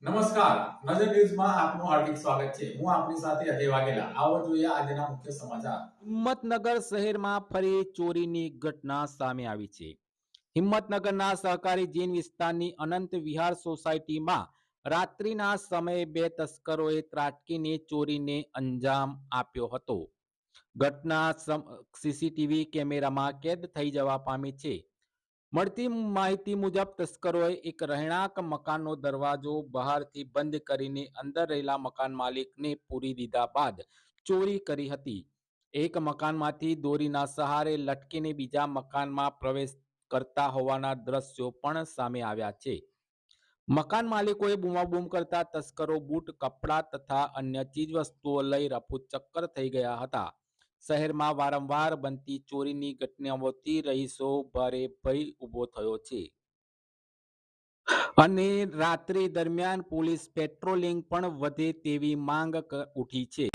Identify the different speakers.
Speaker 1: નમસ્કાર, નજર ન્યૂઝમાં આપનું હાર્દિક સ્વાગત છે. હું આપની સાથે અજય વાઘેલા. આવો જોઈએ આજના મુખ્ય સમાચાર.
Speaker 2: હિંમતનગર શહેરમાં ફરી ચોરીની ઘટના સામે આવી છે. હિંમતનગરના સહકારી જૈન વિસ્તારની અનંત વિહાર સોસાયટીમાં રાત્રિના સમયે બે તસ્કરોએ ત્રાટકીને ચોરીને અંજામ આપ્યો હતો. ઘટના સીસીટીવી કેમેરામાં કેદ થઈ જવા પામી છે. મળતી માહિતી મુજબ તસ્કરોએ એક રહેણાંક મકાનનો દરવાજો બહારથી બંધ કરીને અંદર રહેલા મકાન માલિકને પૂરી દીધા બાદ ચોરી કરી હતી. એક મકાનમાંથી દોરીના સહારે લટકીને બીજા મકાનમાં પ્રવેશ કરતા હોવાના દ્રશ્યો પણ સામે આવ્યા છે. મકાન માલિકોએ બૂમાબૂમ કરતા તસ્કરો બૂટ, કપડાં તથા અન્ય ચીજવસ્તુઓ લઈ રફુચક્કર થઈ ગયા હતા. શહેરમાં વારંવાર બનતી ચોરીની ઘટનાઓથી રહીશો ભારે ભય ઊભો થયો છે અને રાત્રિ દરમિયાન પોલીસ પેટ્રોલિંગ પણ વધે તેવી માંગ ઉઠી છે.